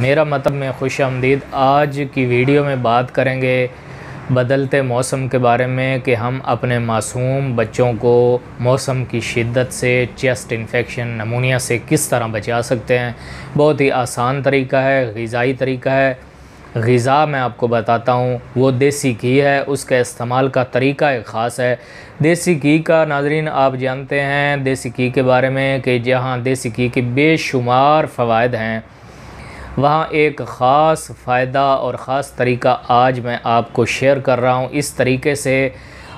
मेरा मतलब में खुश आमदीद। आज की वीडियो में बात करेंगे बदलते मौसम के बारे में कि हम अपने मासूम बच्चों को मौसम की शिद्दत से, चेस्ट इन्फेक्शन, नमूनिया से किस तरह बचा सकते हैं। बहुत ही आसान तरीका है, ग़िज़ाई तरीका है। ग़िज़ा मैं आपको बताता हूँ, वो देसी घी है। उसका इस्तेमाल का तरीका एक ख़ास है। देसी घी का नाज़रीन आप जानते हैं देसी घी के बारे में कि जहाँ देसी घी के बेशुमार फ़वाइद हैं, वहाँ एक ख़ास फ़ायदा और ख़ास तरीका आज मैं आपको शेयर कर रहा हूँ। इस तरीके से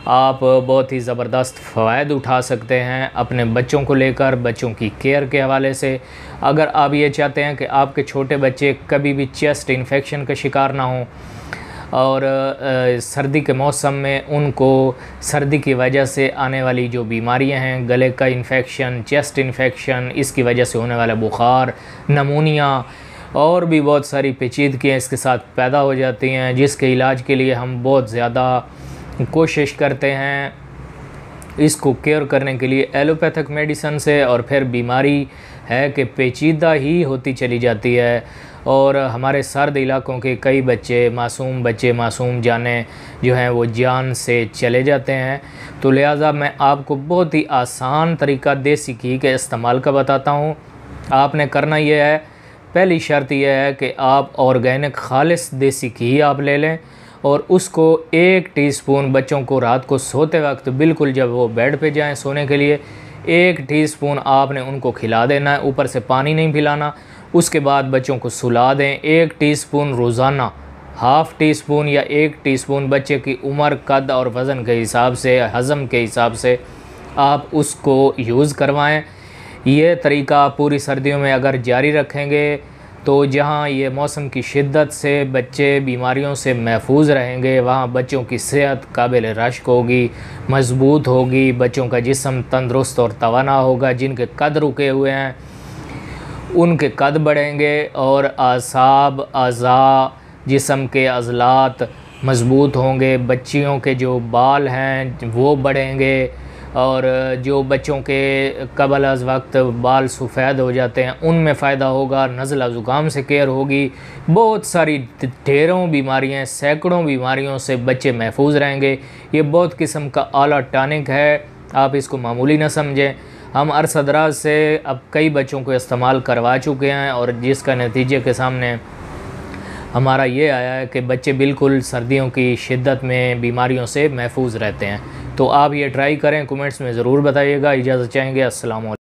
आप बहुत ही ज़बरदस्त फ़वाइद उठा सकते हैं अपने बच्चों को लेकर, बच्चों की केयर के हवाले से। अगर आप ये चाहते हैं कि आपके छोटे बच्चे कभी भी चेस्ट इन्फेक्शन का शिकार ना हों और सर्दी के मौसम में उनको सर्दी की वजह से आने वाली जो बीमारियां हैं, गले का इन्फेक्शन, चेस्ट इन्फेक्शन, इसकी वजह से होने वाला बुखार, नमूनिया और भी बहुत सारी पेचीदगियाँ इसके साथ पैदा हो जाती हैं, जिसके इलाज के लिए हम बहुत ज़्यादा कोशिश करते हैं इसको केयर करने के लिए एलोपैथिक मेडिसन से। और फिर बीमारी है कि पेचीदा ही होती चली जाती है और हमारे सर्द इलाकों के कई बच्चे, मासूम जाने जो हैं वो जान से चले जाते हैं। तो लिहाजा मैं आपको बहुत ही आसान तरीका देसी घी के इस्तेमाल का बताता हूँ। आपने करना ये है, पहली शर्त यह है कि आप ऑर्गेनिक खालिस देसी घी आप ले लें और उसको 1 टीस्पून बच्चों को रात को सोते वक्त, बिल्कुल जब वो बेड पे जाएं सोने के लिए, 1 टीस्पून आपने उनको खिला देना है। ऊपर से पानी नहीं पिलाना। उसके बाद बच्चों को सुला दें। 1 टीस्पून रोज़ाना, हाफ़ टीस्पून या 1 टीस्पून बच्चे की उम्र, कद और वज़न के हिसाब से, हज़म के हिसाब से आप उसको यूज़ करवाएँ। ये तरीका पूरी सर्दियों में अगर जारी रखेंगे तो जहाँ ये मौसम की शिद्दत से बच्चे बीमारियों से महफूज रहेंगे, वहाँ बच्चों की सेहत काबिल रश्क होगी, मज़बूत होगी, बच्चों का जिस्म तंदुरुस्त और तवाना होगा। जिनके कद रुके हुए हैं उनके कद बढ़ेंगे और आसाब, अज़ा, जिस्म के अज़लात मज़बूत होंगे। बच्चियों के जो बाल हैं वो बढ़ेंगे और जो बच्चों के कबल अज़ वक्त बाल सफ़ेद हो जाते हैं उनमें फ़ायदा होगा। नज़ला ज़ुकाम से केयर होगी। बहुत सारी ढेरों बीमारियां, सैकड़ों बीमारियों से बच्चे महफूज रहेंगे। ये बहुत किस्म का आला टॉनिक है, आप इसको मामूली ना समझें। हम अरसा दराज से अब कई बच्चों को इस्तेमाल करवा चुके हैं और जिसका नतीजे के सामने हमारा ये आया है कि बच्चे बिल्कुल सर्दियों की शिद्दत में बीमारियों से महफूज रहते हैं। तो आप ये ट्राई करें, कमेंट्स में ज़रूर बताइएगा। इजाज़त चाहेंगे। अस्सलाम वालेकुम।